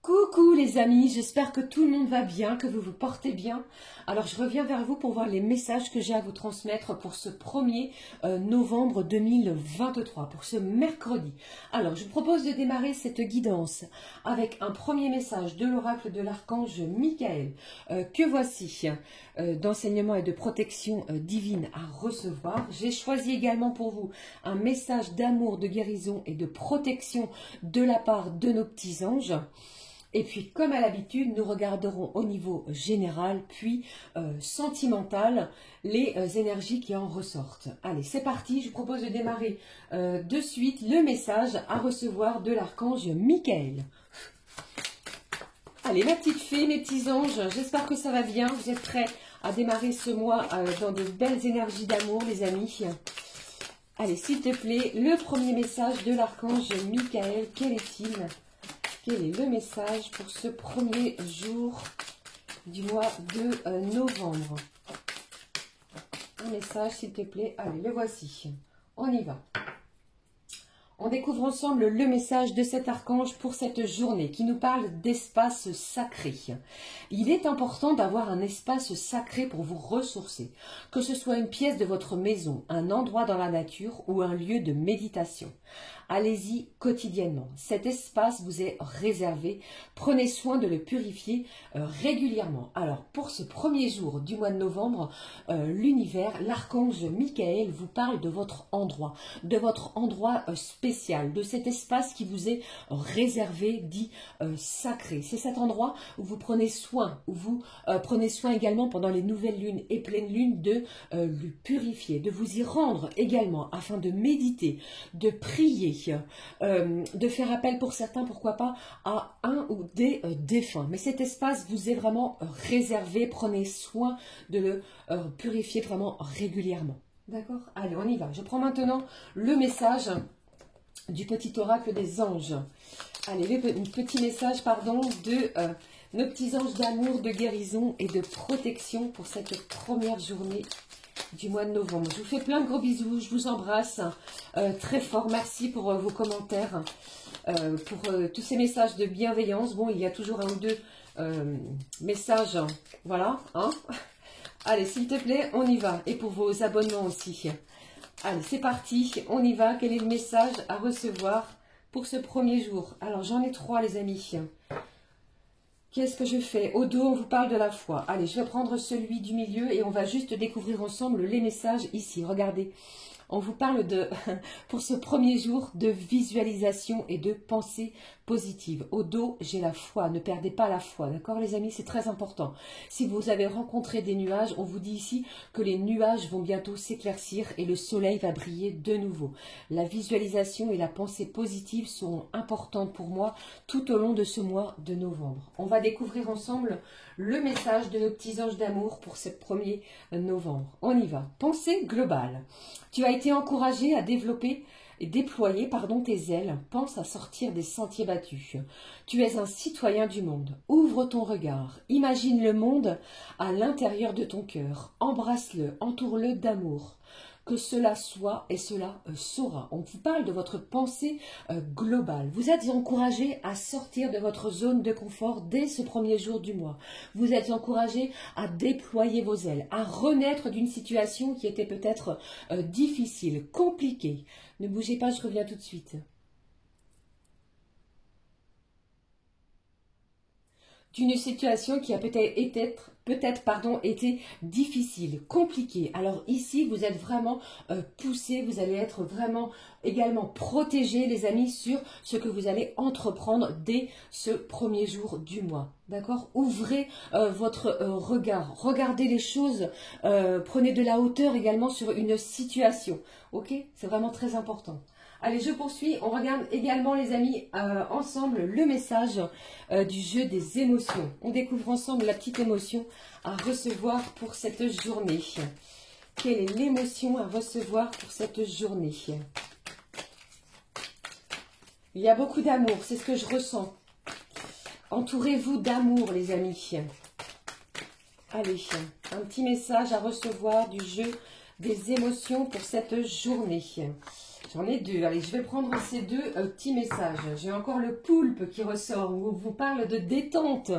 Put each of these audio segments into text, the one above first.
Coucou les amis, j'espère que tout le monde va bien, que vous vous portez bien. Alors je reviens vers vous pour voir les messages que j'ai à vous transmettre pour ce 1er novembre 2023, pour ce mercredi. Alors je vous propose de démarrer cette guidance avec un premier message de l'oracle de l'archange Michael, que voici, d'enseignement et de protection divine à recevoir. J'ai choisi également pour vous un message d'amour, de guérison et de protection de la part de nos petits anges. Et puis, comme à l'habitude, nous regarderons au niveau général, puis sentimental, les énergies qui en ressortent. Allez, c'est parti. Je vous propose de démarrer de suite le message à recevoir de l'archange Michael. Allez, ma petite fée, mes petits anges, j'espère que ça va bien. Vous êtes prêts à démarrer ce mois dans de belles énergies d'amour, les amis. Allez, s'il te plaît, le premier message de l'archange Michael, quel est-il ? Quel est le message pour ce premier jour du mois de novembre? Un message, s'il te plaît. Allez, le voici. On y va. On découvre ensemble le message de cet archange pour cette journée qui nous parle d'espace sacré. Il est important d'avoir un espace sacré pour vous ressourcer, que ce soit une pièce de votre maison, un endroit dans la nature ou un lieu de méditation. Allez-y quotidiennement. Cet espace vous est réservé. Prenez soin de le purifier régulièrement. Alors, pour ce premier jour du mois de novembre, l'univers, l'archange Michael vous parle de votre endroit spécial, de cet espace qui vous est réservé, dit sacré. C'est cet endroit où vous prenez soin, où vous prenez soin également pendant les nouvelles lunes et pleines lunes de le purifier, de vous y rendre également afin de méditer, de prier, de faire appel pour certains, pourquoi pas, à un ou des défunts. Mais cet espace vous est vraiment réservé. Prenez soin de le purifier vraiment régulièrement. D'accord? Allez, on y va. Je prends maintenant le message du petit oracle des anges. Allez, le petit message, pardon, de nos petits anges d'amour, de guérison et de protection pour cette première journée du mois de novembre. Je vous fais plein de gros bisous, je vous embrasse très fort. Merci pour vos commentaires, pour tous ces messages de bienveillance. Bon, il y a toujours un ou deux messages, voilà, hein. Allez, s'il te plaît, on y va. Et pour vos abonnements aussi. Allez, c'est parti, on y va. Quel est le message à recevoir pour ce premier jour? Alors, j'en ai 3, les amis. Qu'est-ce que je fais? Au dos, on vous parle de la foi. Allez, je vais prendre celui du milieu et on va juste découvrir ensemble les messages ici. Regardez, on vous parle de, pour ce premier jour, de visualisation et de pensée positive. Au dos, j'ai la foi. Ne perdez pas la foi, d'accord les amis? C'est très important. Si vous avez rencontré des nuages, on vous dit ici que les nuages vont bientôt s'éclaircir et le soleil va briller de nouveau. La visualisation et la pensée positive seront importantes pour moi tout au long de ce mois de novembre. On va découvrir ensemble le message de nos petits anges d'amour pour ce 1er novembre. On y va. Pensée globale. Tu as été encouragé à développer et déployer tes ailes. Pense à sortir des sentiers battus. Tu es un citoyen du monde. Ouvre ton regard. Imagine le monde à l'intérieur de ton cœur. Embrasse-le, entoure-le d'amour. Que cela soit et cela sera. On vous parle de votre pensée globale. Vous êtes encouragé à sortir de votre zone de confort dès ce premier jour du mois. Vous êtes encouragé à déployer vos ailes, à renaître d'une situation qui était peut-être difficile, compliquée. Ne bougez pas, je reviens tout de suite. D'une situation qui a été difficile, compliquée. Alors ici, vous êtes vraiment poussé, vous allez être vraiment également protégé, les amis, sur ce que vous allez entreprendre dès ce premier jour du mois. D'accord? Ouvrez votre regard, regardez les choses, prenez de la hauteur également sur une situation. Ok? C'est vraiment très important. Allez, je poursuis. On regarde également, les amis, ensemble le message du jeu des émotions. On découvre ensemble la petite émotion à recevoir pour cette journée. Quelle est l'émotion à recevoir pour cette journée? Il y a beaucoup d'amour, c'est ce que je ressens. Entourez-vous d'amour, les amis. Allez, un petit message à recevoir du jeu des émotions pour cette journée. J'en ai deux. Allez, je vais prendre ces deux petits messages. J'ai encore le poulpe qui ressort, où on vous parle de détente,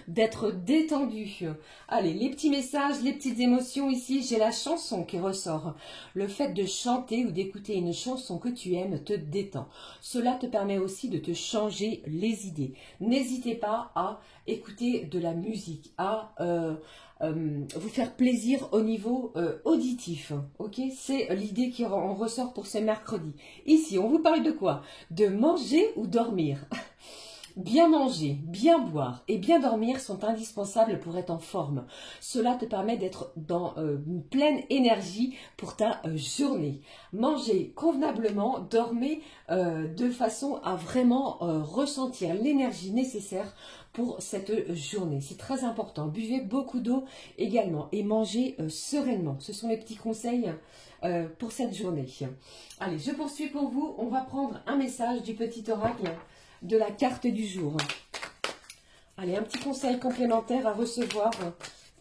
d'être détendu. Allez, les petits messages, les petites émotions ici. J'ai la chanson qui ressort. Le fait de chanter ou d'écouter une chanson que tu aimes te détend. Cela te permet aussi de te changer les idées. N'hésitez pas à écouter de la musique, à vous faire plaisir au niveau auditif. Ok, c'est l'idée qui en ressort pour ce mercredi. Ici, on vous parle de quoi? De manger ou dormir. Bien manger, bien boire et bien dormir sont indispensables pour être en forme. Cela te permet d'être dans une pleine énergie pour ta journée. Mangez convenablement, dormez de façon à vraiment ressentir l'énergie nécessaire pour cette journée. C'est très important. Buvez beaucoup d'eau également et mangez sereinement. Ce sont les petits conseils pour cette journée. Allez, je poursuis pour vous. On va prendre un message du petit oracle de la carte du jour. Allez, un petit conseil complémentaire à recevoir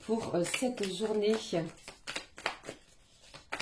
pour cette journée.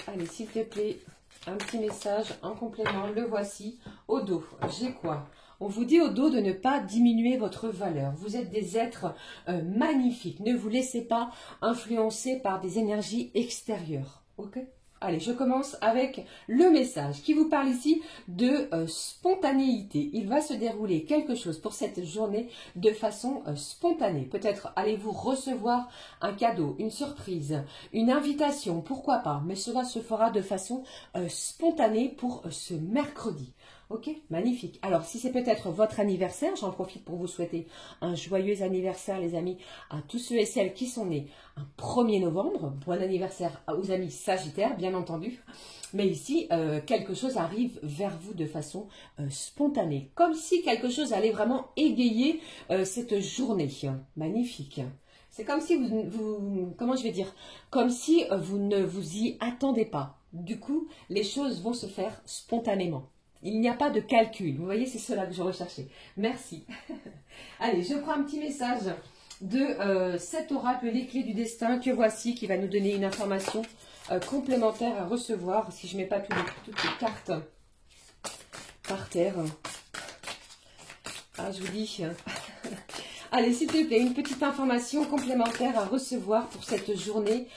Allez, s'il te plaît, un petit message en complément. Le voici. Au dos, j'ai quoi? On vous dit au dos de ne pas diminuer votre valeur. Vous êtes des êtres magnifiques. Ne vous laissez pas influencer par des énergies extérieures. Ok? Allez, je commence avec le message qui vous parle ici de spontanéité. Il va se dérouler quelque chose pour cette journée de façon spontanée. Peut-être allez-vous recevoir un cadeau, une surprise, une invitation, pourquoi pas. Mais cela se fera de façon spontanée pour ce mercredi. Ok, magnifique. Alors, si c'est peut-être votre anniversaire, j'en profite pour vous souhaiter un joyeux anniversaire, les amis, à tous ceux et celles qui sont nés un 1er novembre. Bon anniversaire aux amis Sagittaires, bien entendu. Mais ici, quelque chose arrive vers vous de façon spontanée. Comme si quelque chose allait vraiment égayer cette journée. Magnifique. C'est comme si comment je vais dire, comme si vous ne vous y attendez pas. Du coup, les choses vont se faire spontanément. Il n'y a pas de calcul. Vous voyez, c'est cela que je recherchais. Merci. Allez, je prends un petit message de cet oracle, les clés du destin, que voici, qui va nous donner une information complémentaire à recevoir. Si je ne mets pas toutes les cartes par terre. Ah, je vous dis... Allez, s'il te plaît, une petite information complémentaire à recevoir pour cette journée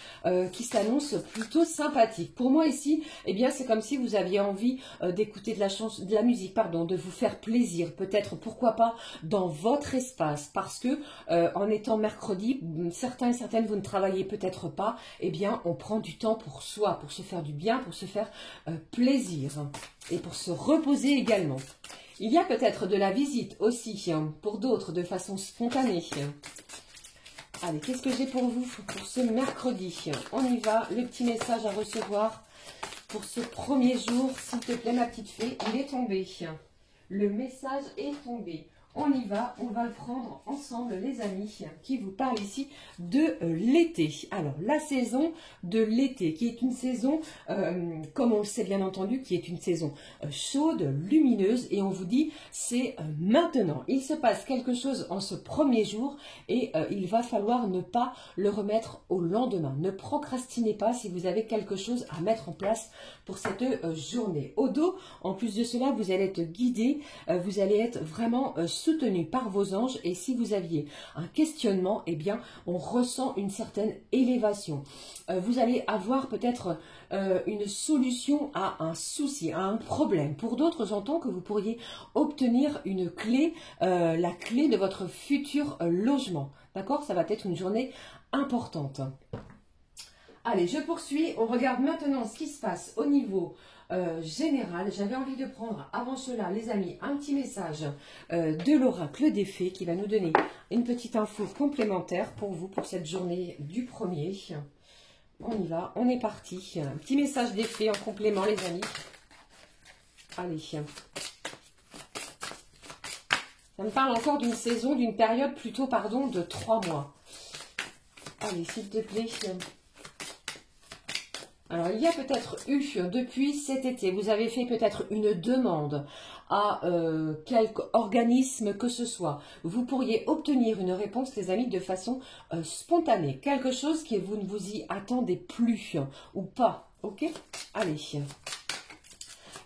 qui s'annonce plutôt sympathique. Pour moi ici, eh bien, c'est comme si vous aviez envie d'écouter de la musique, pardon, de vous faire plaisir. Peut-être, pourquoi pas, dans votre espace. Parce que, en étant mercredi, certains et certaines, vous ne travaillez peut-être pas. Eh bien, on prend du temps pour soi, pour se faire du bien, pour se faire plaisir. Et pour se reposer également. Il y a peut-être de la visite aussi, pour d'autres, de façon spontanée. Allez, qu'est-ce que j'ai pour vous pour ce mercredi? On y va, le petit message à recevoir pour ce premier jour. S'il te plaît, ma petite fée, il est tombé. Le message est tombé. On y va, on va le prendre ensemble, les amis, qui vous parle ici de l'été. Alors, la saison de l'été, qui est une saison, comme on le sait bien entendu, qui est une saison chaude, lumineuse, et on vous dit, c'est maintenant. Il se passe quelque chose en ce premier jour, et il va falloir ne pas le remettre au lendemain. Ne procrastinez pas si vous avez quelque chose à mettre en place pour cette journée. Au dos, en plus de cela, vous allez être guidé, vous allez être vraiment soutenu par vos anges, et si vous aviez un questionnement, eh bien, on ressent une certaine élévation. Vous allez avoir peut-être une solution à un souci, à un problème. Pour d'autres, j'entends que vous pourriez obtenir une clé, la clé de votre futur logement. D'accord? Ça va être une journée importante. Allez, je poursuis. On regarde maintenant ce qui se passe au niveau général. J'avais envie de prendre avant cela, les amis, un petit message de l'oracle des fées qui va nous donner une petite info complémentaire pour vous pour cette journée du 1er. On y va, on est parti. Un petit message des fées en complément, les amis. Allez. Ça me parle encore d'une saison, d'une période plutôt, pardon, de 3 mois. Allez, s'il te plaît. Alors, il y a peut-être eu, depuis cet été, vous avez fait peut-être une demande à quelque organisme que ce soit. Vous pourriez obtenir une réponse, les amis, de façon spontanée. Quelque chose que vous ne vous y attendez plus ou pas. Ok? Allez.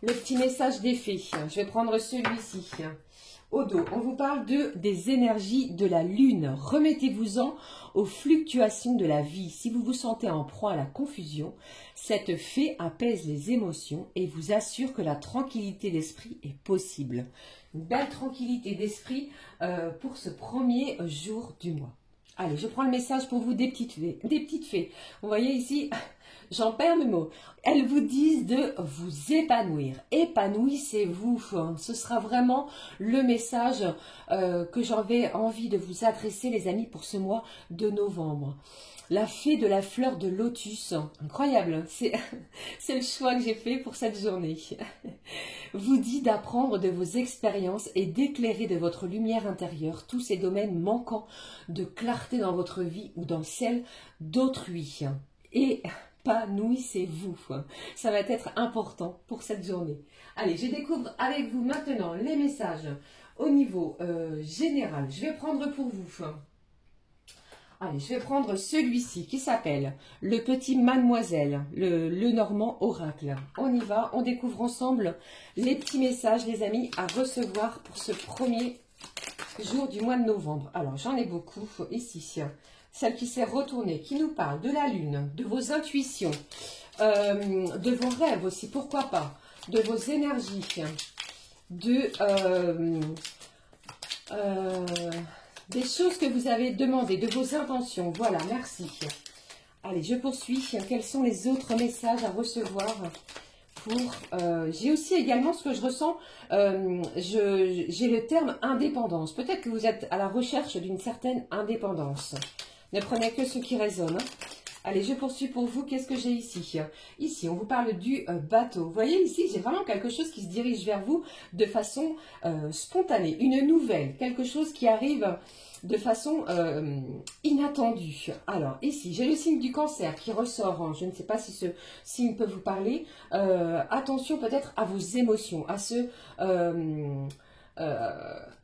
le petit message des fées. Je vais prendre celui-ci. Au dos, on vous parle des énergies de la lune. Remettez-vous-en aux fluctuations de la vie. Si vous vous sentez en proie à la confusion, cette fée apaise les émotions et vous assure que la tranquillité d'esprit est possible. Une belle tranquillité d'esprit pour ce premier jour du mois. Allez, je prends le message pour vous des petites fées. Vous voyez ici, j'en perds le mot. Elles vous disent de vous épanouir. Épanouissez-vous. Ce sera vraiment le message que j'avais envie de vous adresser, les amis, pour ce mois de novembre. La fée de la fleur de lotus. Incroyable. C'est le choix que j'ai fait pour cette journée. Vous dit d'apprendre de vos expériences et d'éclairer de votre lumière intérieure tous ces domaines manquants de clarté dans votre vie ou dans celle d'autrui. Et épanouissez-vous. Ça va être important pour cette journée. Allez, je découvre avec vous maintenant les messages au niveau général. Je vais prendre pour vous. Allez, je vais prendre celui-ci qui s'appelle le petit Mademoiselle, le Normand Oracle. On y va, on découvre ensemble les petits messages, les amis, à recevoir pour ce premier jour du mois de novembre. Alors, j'en ai beaucoup ici. Celle qui s'est retournée, qui nous parle de la lune, de vos intuitions, de vos rêves aussi, pourquoi pas, de vos énergies, des choses que vous avez demandées, de vos intentions. Voilà, merci. Allez, je poursuis. Quels sont les autres messages à recevoir j'ai aussi également ce que je ressens, j'ai le terme indépendance. Peut-être que vous êtes à la recherche d'une certaine indépendance. Ne prenez que ce qui résonne. Allez, je poursuis pour vous. Qu'est-ce que j'ai ici? Ici, on vous parle du bateau. Vous voyez, ici, j'ai vraiment quelque chose qui se dirige vers vous de façon spontanée. Une nouvelle, quelque chose qui arrive de façon inattendue. Alors, ici, j'ai le signe du cancer qui ressort. Je ne sais pas si ce signe peut vous parler. Attention peut-être à vos émotions, à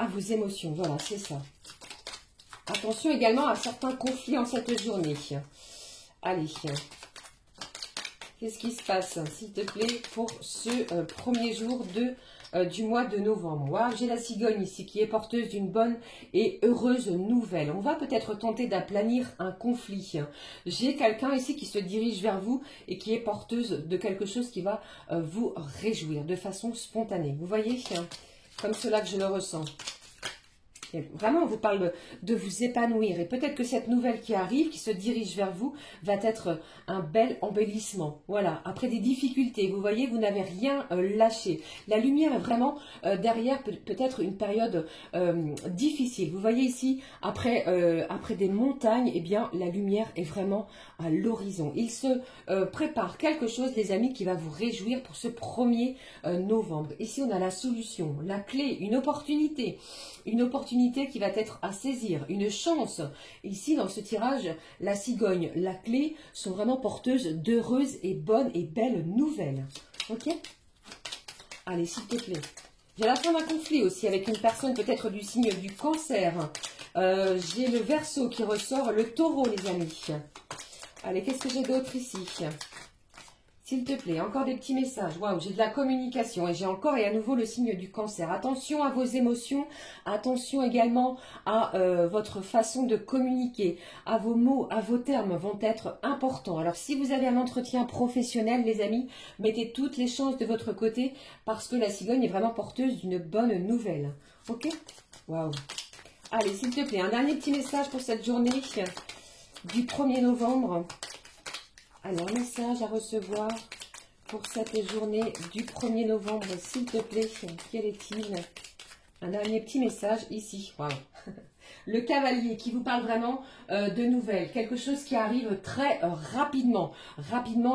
vos émotions. Voilà, c'est ça. Attention également à certains conflits en cette journée. Allez, qu'est-ce qui se passe, s'il te plaît, pour ce premier jour du mois de novembre? Wow, j'ai la cigogne ici qui est porteuse d'une bonne et heureuse nouvelle. On va peut-être tenter d'aplanir un conflit. J'ai quelqu'un ici qui se dirige vers vous et qui est porteuse de quelque chose qui va vous réjouir de façon spontanée. Vous voyez, comme cela que je le ressens. Et vraiment, on vous parle de vous épanouir. Et peut-être que cette nouvelle qui arrive, qui se dirige vers vous, va être un bel embellissement. Voilà, après des difficultés, vous voyez, vous n'avez rien lâché. La lumière est vraiment derrière peut-être une période difficile. Vous voyez ici, après des montagnes, eh bien, la lumière est vraiment à l'horizon. Il se prépare quelque chose, les amis, qui va vous réjouir pour ce 1er novembre. Ici, on a la solution, la clé, une opportunité qui va être à saisir, une chance. Ici, dans ce tirage, la cigogne, la clé sont vraiment porteuses d'heureuses et bonnes et belles nouvelles. Ok? Allez, s'il te plaît. J'ai la fin d'un conflit aussi avec une personne peut-être du signe du cancer. J'ai le Verseau qui ressort, le Taureau, les amis. Allez, qu'est-ce que j'ai d'autre ici? S'il te plaît, encore des petits messages. Waouh, j'ai de la communication et j'ai encore et à nouveau le signe du cancer. Attention à vos émotions, attention également à votre façon de communiquer. À vos mots, à vos termes vont être importants. Alors si vous avez un entretien professionnel, les amis, mettez toutes les chances de votre côté parce que la cigogne est vraiment porteuse d'une bonne nouvelle. Ok? Waouh. Allez, s'il te plaît, un dernier petit message pour cette journée du 1er novembre. Alors, message à recevoir pour cette journée du 1er novembre, s'il te plaît. Quel est-il? Un dernier petit message ici. Wow. Le cavalier qui vous parle vraiment de nouvelles, quelque chose qui arrive très rapidement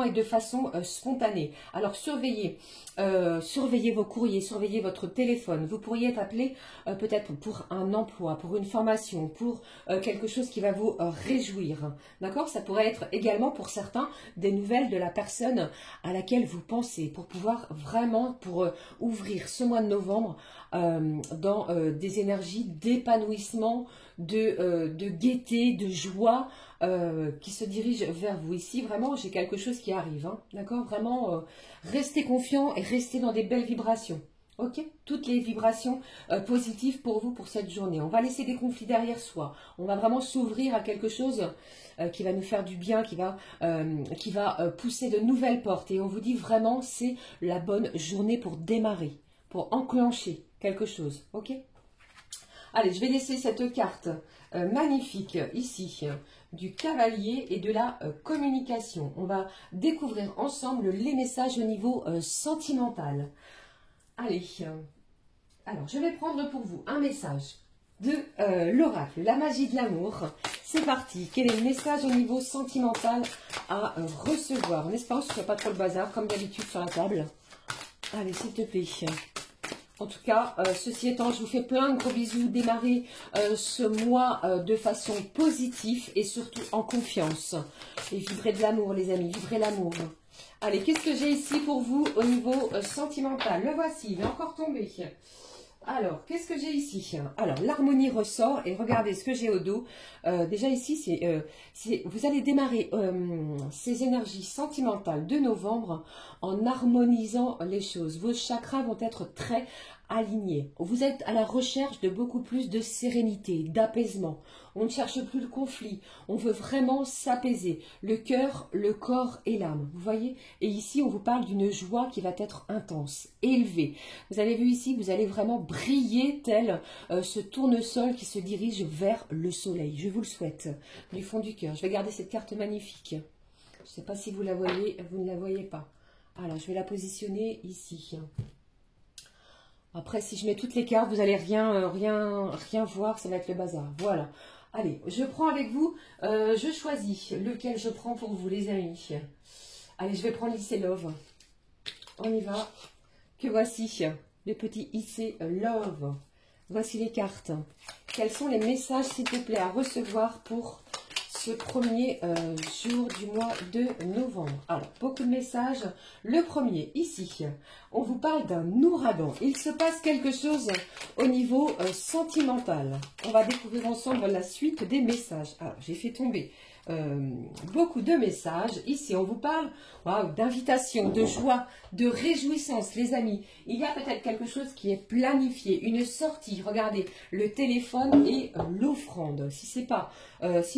et de façon spontanée. Alors surveillez vos courriers, surveillez votre téléphone. Vous pourriez être appelé peut-être pour un emploi, pour une formation, pour quelque chose qui va vous réjouir. D'accord? Ça pourrait être également pour certains des nouvelles de la personne à laquelle vous pensez, pour pouvoir vraiment, ouvrir ce mois de novembre dans des énergies d'épanouissement, de gaieté, de joie qui se dirige vers vous. Ici, vraiment, j'ai quelque chose qui arrive. Hein, d'accord? Vraiment, restez confiants et restez dans des belles vibrations. Ok, toutes les vibrations positives pour vous pour cette journée. On va laisser des conflits derrière soi. On va vraiment s'ouvrir à quelque chose qui va nous faire du bien, qui va pousser de nouvelles portes. Et on vous dit vraiment, c'est la bonne journée pour démarrer, pour enclencher quelque chose. Ok? Allez, je vais laisser cette carte magnifique ici du cavalier et de la communication. On va découvrir ensemble les messages au niveau sentimental. Allez, alors je vais prendre pour vous un message de l'oracle, la magie de l'amour. C'est parti. Quel est le message au niveau sentimental à recevoir? En espérant que ce ne soit pas trop le bazar, comme d'habitude sur la table. Allez, s'il te plaît. En tout cas, ceci étant, je vous fais plein de gros bisous. Démarrez ce mois de façon positive et surtout en confiance. Et vibrez de l'amour, les amis, vibrez l'amour. Allez, qu'est-ce que j'ai ici pour vous au niveau sentimental? Le voici, il est encore tombé. Alors, qu'est-ce que j'ai ici? Alors, l'harmonie ressort et regardez ce que j'ai au dos. Déjà ici, vous allez démarrer ces énergies sentimentales de novembre en harmonisant les choses. Vos chakras vont être très alignés. Vous êtes à la recherche de beaucoup plus de sérénité, d'apaisement. On ne cherche plus le conflit. On veut vraiment s'apaiser. Le cœur, le corps et l'âme. Vous voyez? Et ici, on vous parle d'une joie qui va être intense, élevée. Vous avez vu ici, vous allez vraiment briller tel ce tournesol qui se dirige vers le soleil. Je vous le souhaite du fond du cœur. Je vais garder cette carte magnifique. Je ne sais pas si vous la voyez, vous ne la voyez pas. Alors, je vais la positionner ici. Après, si je mets toutes les cartes, vous n'allez rien voir, ça va être le bazar. Voilà. Allez, je prends avec vous, je choisis lequel je prends pour vous, les amis. Allez, je vais prendre l'IC Love. On y va. Que voici, le petit IC Love. Voici les cartes. Quels sont les messages, s'il te plaît, à recevoir pour ce premier jour du mois de novembre? Alors, beaucoup de messages. Le premier, ici, on vous parle d'un ouragan. Il se passe quelque chose au niveau sentimental. On va découvrir ensemble la suite des messages. Alors, j'ai fait tomber beaucoup de messages. Ici, on vous parle d'invitation, de joie, de réjouissance, les amis. Il y a peut-être quelque chose qui est planifié, une sortie. Regardez, le téléphone et l'offrande. Si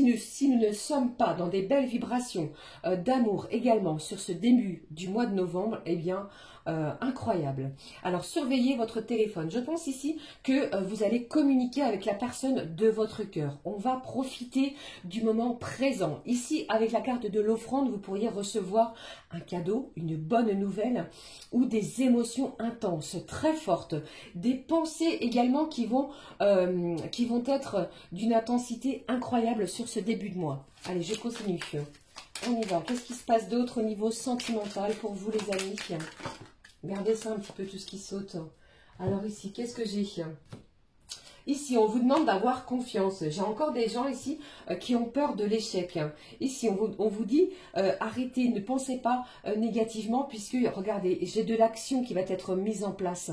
nous ne sommes pas dans des belles vibrations d'amour également sur ce début du mois de novembre, eh bien, incroyable. Alors, surveillez votre téléphone. Je pense ici que vous allez communiquer avec la personne de votre cœur. On va profiter du moment présent. Ici, avec la carte de l'offrande, vous pourriez recevoir un cadeau, une bonne nouvelle ou des émotions intenses, très fortes. Des pensées également qui vont être d'une intensité incroyable sur ce début de mois. Allez, je continue. On y va. Qu'est-ce qui se passe d'autre au niveau sentimental pour vous, les amis? Regardez ça un petit peu, tout ce qui saute. Alors ici, qu'est-ce que j'ai? Ici, on vous demande d'avoir confiance. J'ai encore des gens ici qui ont peur de l'échec. Ici, on vous dit, arrêtez, ne pensez pas négativement, puisque, regardez, j'ai de l'action qui va être mise en place.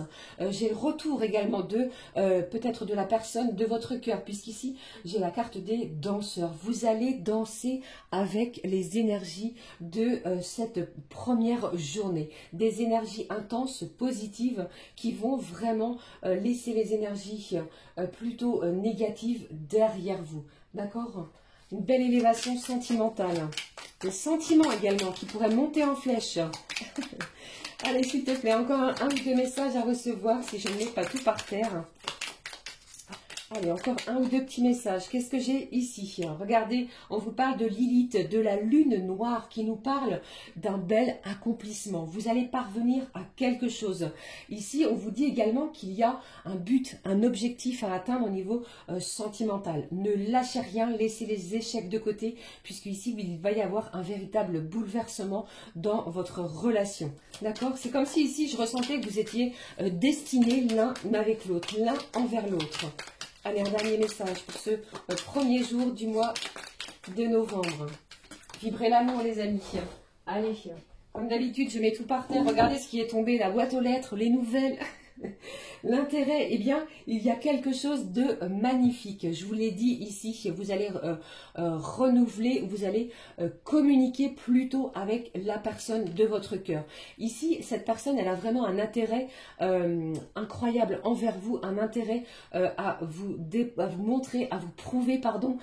J'ai le retour également de, peut-être de la personne de votre cœur, puisqu'ici, j'ai la carte des danseurs. Vous allez danser avec les énergies de cette première journée. Des énergies intenses, positives, qui vont vraiment laisser les énergies plutôt négative derrière vous. D'accord? Une belle élévation sentimentale. Des sentiments également qui pourraient monter en flèche. Allez, s'il te plaît, encore un ou deux messages à recevoir si je ne mets pas tout par terre. Allez, encore un ou deux petits messages. Qu'est-ce que j'ai ici? Regardez, on vous parle de Lilith, de la lune noire qui nous parle d'un bel accomplissement. Vous allez parvenir à quelque chose. Ici, on vous dit également qu'il y a un but, un objectif à atteindre au niveau sentimental. Ne lâchez rien, laissez les échecs de côté, puisque ici, il va y avoir un véritable bouleversement dans votre relation. D'accord? C'est comme si ici, je ressentais que vous étiez destinés l'un avec l'autre, l'un envers l'autre. Allez, un dernier message pour ce premier jour du mois de novembre. Vibrez l'amour, les amis. Allez, comme d'habitude, je mets tout par terre. Regardez ce qui est tombé, la boîte aux lettres, les nouvelles. L'intérêt, eh bien, il y a quelque chose de magnifique. Je vous l'ai dit ici, vous allez renouveler, vous allez communiquer plutôt avec la personne de votre cœur. Ici, cette personne, elle a vraiment un intérêt incroyable envers vous, un intérêt à vous montrer, à vous prouver, pardon,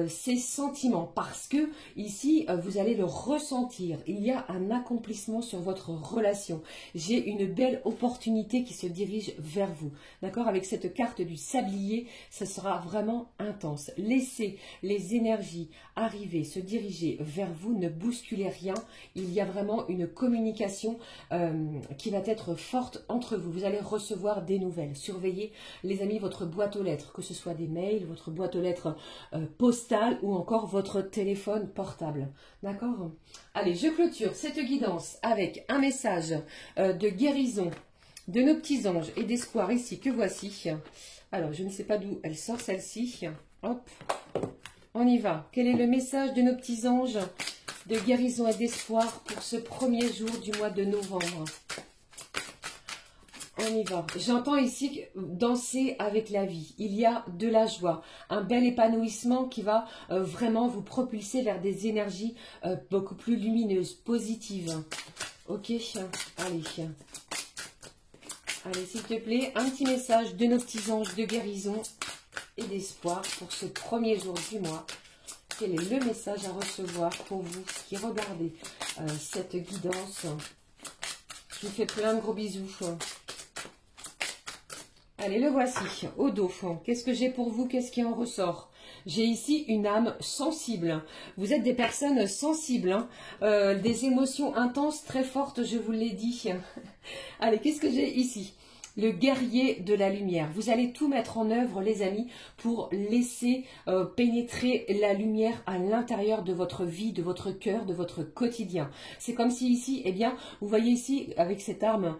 ses sentiments. Parce que ici, vous allez le ressentir. Il y a un accomplissement sur votre relation. J'ai une belle opportunité qui se dirige vers vous. D'accord? Avec cette carte du sablier, ça sera vraiment intense. Laissez les énergies arriver, se diriger vers vous, ne bousculez rien. Il y a vraiment une communication qui va être forte entre vous. Vous allez recevoir des nouvelles. Surveillez, les amis, votre boîte aux lettres, que ce soit des mails, votre boîte aux lettres postale ou encore votre téléphone portable. D'accord? Allez, je clôture cette guidance avec un message de guérison de nos petits anges et d'espoir ici, que voici. Alors, je ne sais pas d'où elle sort celle-ci. Hop, on y va. Quel est le message de nos petits anges de guérison et d'espoir pour ce premier jour du mois de novembre? On y va. J'entends ici danser avec la vie. Il y a de la joie, un bel épanouissement qui va vraiment vous propulser vers des énergies beaucoup plus lumineuses, positives. Ok, allez. Allez, s'il te plaît, un petit message de nos petits anges de guérison et d'espoir pour ce premier jour du mois. Quel est le message à recevoir pour vous qui regardez cette guidance? Je vous fais plein de gros bisous. Allez, le voici, au dos. Qu'est-ce que j'ai pour vous? Qu'est-ce qui en ressort? J'ai ici une âme sensible. Vous êtes des personnes sensibles, hein, des émotions intenses, très fortes, je vous l'ai dit. Allez, qu'est-ce que j'ai ici? Le guerrier de la lumière. Vous allez tout mettre en œuvre, les amis, pour laisser pénétrer la lumière à l'intérieur de votre vie, de votre cœur, de votre quotidien. C'est comme si ici, eh bien, vous voyez ici, avec cette arme,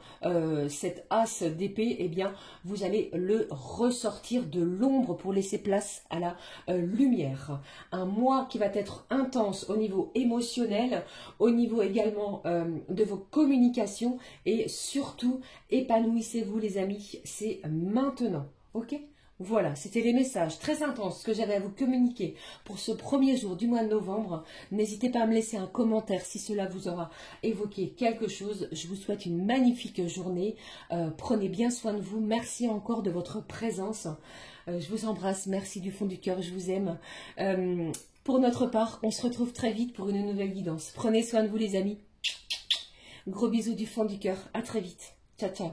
cette as d'épée, eh bien, vous allez le ressortir de l'ombre pour laisser place à la lumière. Un mois qui va être intense au niveau émotionnel, au niveau également de vos communications et surtout, épanouissez-vous les amis, c'est maintenant, ok? Voilà, c'était les messages très intenses que j'avais à vous communiquer pour ce premier jour du mois de novembre. N'hésitez pas à me laisser un commentaire si cela vous aura évoqué quelque chose. Je vous souhaite une magnifique journée. Prenez bien soin de vous. Merci encore de votre présence. Je vous embrasse. Merci du fond du cœur. Je vous aime. Pour notre part, on se retrouve très vite pour une nouvelle guidance. Prenez soin de vous les amis. Gros bisous du fond du cœur. À très vite. Ciao, ciao.